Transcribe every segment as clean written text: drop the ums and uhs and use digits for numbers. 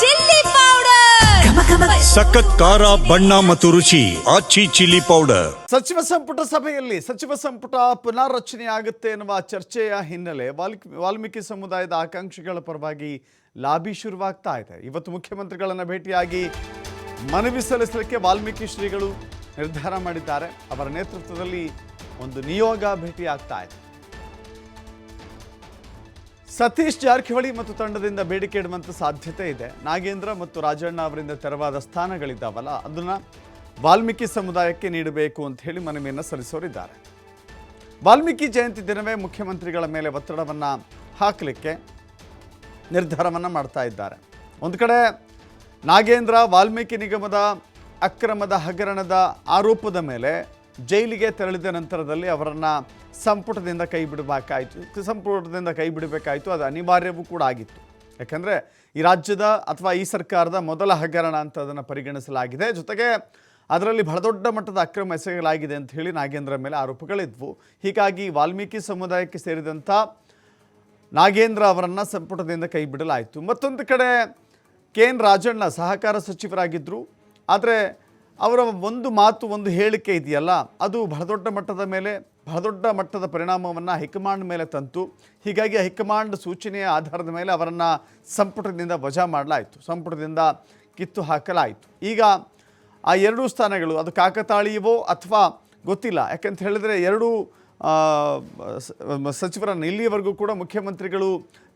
Chilli powder ಸಖತ್ ಖಾರ ಬಣ್ಣ ಮತ್ತು ರುಚಿ ಆಚಿ ಚಿಲ್ಲಿ ಪೌಡರ್. ಸಚಿವ ಸಂಪುಟ ಸಭೆಯಲ್ಲಿ ಸಚಿವ ಸಂಪುಟ ಪುನರ್ರಚನೆ ಆಗುತ್ತೆ ಎನ್ನುವ ಚರ್ಚೆಯ ಹಿನ್ನೆಲೆ ವಾಲ್ಮೀಕಿ ಸಮುದಾಯದ ಆಕಾಂಕ್ಷಿಗಳ ಪರವಾಗಿ ಲಾಬಿ ಶುರುವಾಗ್ತಾ ಇದೆ. ಇವತ್ತು ಮುಖ್ಯಮಂತ್ರಿಗಳನ್ನು ಭೇಟಿಯಾಗಿ ಮನವಿ ಸಲ್ಲಿಸಲಿಕ್ಕೆ ವಾಲ್ಮೀಕಿ ಶ್ರೀಗಳು ನಿರ್ಧಾರ ಮಾಡಿದ್ದಾರೆ. ಅವರ ನೇತೃತ್ವದಲ್ಲಿ ಒಂದು ನಿಯೋಗ ಭೇಟಿ ಆಗ್ತಾ ಇದೆ. ಸತೀಶ್ ಜಾರಕಿಹೊಳಿ ಮತ್ತು ತಂಡದಿಂದ ಬೇಡಿಕೆ ಇಡುವಂಥ ಸಾಧ್ಯತೆ ಇದೆ. ನಾಗೇಂದ್ರ ಮತ್ತು ರಾಜಣ್ಣ ಅವರಿಂದ ತೆರವಾದ ಸ್ಥಾನಗಳಿದ್ದಾವಲ್ಲ, ಅದನ್ನು ವಾಲ್ಮೀಕಿ ಸಮುದಾಯಕ್ಕೆ ನೀಡಬೇಕು ಅಂತ ಹೇಳಿ ಮನವಿಯನ್ನು ಸಲ್ಲಿಸೋರಿದ್ದಾರೆ. ವಾಲ್ಮೀಕಿ ಜಯಂತಿ ದಿನವೇ ಮುಖ್ಯಮಂತ್ರಿಗಳ ಮೇಲೆ ಒತ್ತಡವನ್ನು ಹಾಕಲಿಕ್ಕೆ ನಿರ್ಧಾರವನ್ನು ಮಾಡ್ತಾ ಇದ್ದಾರೆ. ಒಂದು ಕಡೆ ನಾಗೇಂದ್ರ ವಾಲ್ಮೀಕಿ ನಿಗಮದ ಅಕ್ರಮದ ಹಗರಣದ ಆರೋಪದ ಮೇಲೆ ಜೈಲಿಗೆ ತೆರಳಿದ ನಂತರದಲ್ಲಿ ಅವರನ್ನು ಸಂಪುಟದಿಂದ ಕೈ ಬಿಡಬೇಕಾಯಿತು. ಅದು ಅನಿವಾರ್ಯವೂ ಕೂಡ ಆಗಿತ್ತು. ಯಾಕಂದರೆ ಈ ರಾಜ್ಯದ ಅಥವಾ ಈ ಸರ್ಕಾರದ ಮೊದಲ ಹಗರಣ ಅಂತ ಅದನ್ನು ಪರಿಗಣಿಸಲಾಗಿದೆ. ಜೊತೆಗೆ ಅದರಲ್ಲಿ ಬಹಳ ದೊಡ್ಡ ಮಟ್ಟದ ಅಕ್ರಮ ಎಸಗಲಾಗಿದೆ ಅಂತ ಹೇಳಿ ನಾಗೇಂದ್ರ ಮೇಲೆ ಆರೋಪಗಳಿದ್ವು. ಹೀಗಾಗಿ ವಾಲ್ಮೀಕಿ ಸಮುದಾಯಕ್ಕೆ ಸೇರಿದಂಥ ನಾಗೇಂದ್ರ ಅವರನ್ನು ಸಂಪುಟದಿಂದ ಕೈ ಬಿಡಲಾಯಿತು. ಮತ್ತೊಂದು ಕಡೆ KN ರಾಜಣ್ಣ ಸಹಕಾರ ಸಚಿವರಾಗಿದ್ದರು. ಆದರೆ ಅವರ ಒಂದು ಮಾತು, ಒಂದು ಹೇಳಿಕೆ ಇದೆಯಲ್ಲ, ಅದು ಬಹಳ ದೊಡ್ಡ ಮಟ್ಟದ ಪರಿಣಾಮವನ್ನು ಹೈಕಮಾಂಡ್ ಮೇಲೆ ತಂತು. ಹೀಗಾಗಿ ಹೈಕಮಾಂಡ್ ಸೂಚನೆಯ ಆಧಾರದ ಮೇಲೆ ಅವರನ್ನು ಸಂಪುಟದಿಂದ ವಜಾ ಮಾಡಲಾಯಿತು, ಸಂಪುಟದಿಂದ ಕಿತ್ತು ಹಾಕಲಾಯಿತು. ಈಗ ಆ ಎರಡೂ ಸ್ಥಾನಗಳು ಅದು ಕಾಕತಾಳೀಯವೋ ಅಥವಾ ಗೊತ್ತಿಲ್ಲ. ಯಾಕಂತ ಹೇಳಿದರೆ ಎರಡೂ ಸಚಿವರನ್ನು ಇಲ್ಲಿಯವರೆಗೂ ಕೂಡ ಮುಖ್ಯಮಂತ್ರಿಗಳು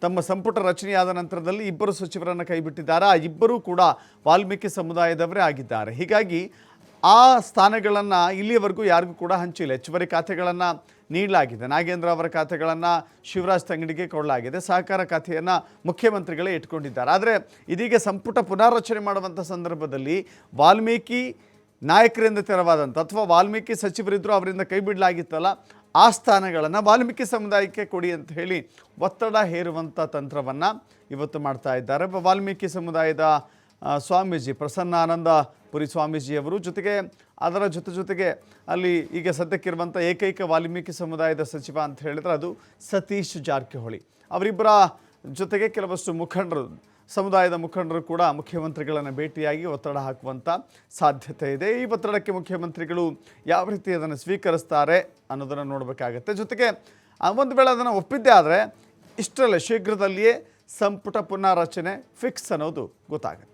ತಮ್ಮ ಸಂಪುಟ ರಚನೆಯಾದ ನಂತರದಲ್ಲಿ ಇಬ್ಬರು ಸಚಿವರನ್ನು ಕೈಬಿಟ್ಟಿದ್ದಾರೆ. ಆ ಇಬ್ಬರೂ ಕೂಡ ವಾಲ್ಮೀಕಿ ಸಮುದಾಯದವರೇ ಆಗಿದ್ದಾರೆ. ಹೀಗಾಗಿ ಆ ಸ್ಥಾನಗಳನ್ನು ಇಲ್ಲಿಯವರೆಗೂ ಯಾರಿಗೂ ಕೂಡ ಹಂಚಿಲ್ಲ. ಹೆಚ್ಚುವರಿ ಖಾತೆಗಳನ್ನು ನೀಡಲಾಗಿದೆ. ನಾಗೇಂದ್ರ ಅವರ ಖಾತೆಗಳನ್ನು ಶಿವರಾಜ್ ತಂಗಡಿಗೆ ಕೊಡಲಾಗಿದೆ. ಸಹಕಾರ ಖಾತೆಯನ್ನು ಮುಖ್ಯಮಂತ್ರಿಗಳೇ ಇಟ್ಕೊಂಡಿದ್ದಾರೆ. ಆದರೆ ಇದೀಗ ಸಂಪುಟ ಪುನರ್ರಚನೆ ಮಾಡುವಂಥ ಸಂದರ್ಭದಲ್ಲಿ ವಾಲ್ಮೀಕಿ ನಾಯಕರಿಂದ ತೆರವಾದಂಥ ಅಥವಾ ವಾಲ್ಮೀಕಿ ಸಚಿವರಿದ್ದರು, ಅವರಿಂದ ಕೈ ಬಿಡಲಾಗಿತ್ತಲ್ಲ, ಆ ಸ್ಥಾನಗಳನ್ನು ವಾಲ್ಮೀಕಿ ಸಮುದಾಯಕ್ಕೆ ಕೊಡಿ ಅಂತ ಹೇಳಿ ಒತ್ತಡ ಹೇರುವಂಥ ತಂತ್ರವನ್ನು ಇವತ್ತು ಮಾಡ್ತಾ ಇದ್ದಾರೆ. ವಾಲ್ಮೀಕಿ ಸಮುದಾಯದ ಸ್ವಾಮೀಜಿ ಪ್ರಸನ್ನಾನಂದ ಪುರಿ ಸ್ವಾಮೀಜಿಯವರು, ಜೊತೆಗೆ ಅದರ ಜೊತೆಗೆ ಅಲ್ಲಿ ಈಗ ಸದ್ಯಕ್ಕಿರುವಂಥ ಏಕೈಕ ವಾಲ್ಮೀಕಿ ಸಮುದಾಯದ ಸಚಿವ ಅಂತ ಹೇಳಿದ್ರೆ ಅದು ಸತೀಶ್ ಜಾರಕಿಹೊಳಿ. ಅವರಿಬ್ಬರ ಜೊತೆಗೆ ಕೆಲವಷ್ಟು ಸಮುದಾಯದ ಮುಖಂಡರು ಕೂಡ ಮುಖ್ಯಮಂತ್ರಿಗಳನ್ನು ಭೇಟಿಯಾಗಿ ಒತ್ತಡ ಹಾಕುವಂಥ ಸಾಧ್ಯತೆ ಇದೆ. ಈ ಒತ್ತಡಕ್ಕೆ ಮುಖ್ಯಮಂತ್ರಿಗಳು ಯಾವ ರೀತಿ ಅದನ್ನು ಸ್ವೀಕರಿಸ್ತಾರೆ ಅನ್ನೋದನ್ನು ನೋಡಬೇಕಾಗತ್ತೆ. ಜೊತೆಗೆ ಒಂದು ವೇಳೆ ಅದನ್ನು ಒಪ್ಪಿದ್ದೇ ಆದರೆ ಇಷ್ಟರಲ್ಲೇ ಶೀಘ್ರದಲ್ಲಿಯೇ ಸಂಪುಟ ಪುನರ್ರಚನೆ ಫಿಕ್ಸ್ ಅನ್ನೋದು ಗೊತ್ತಾಗುತ್ತೆ.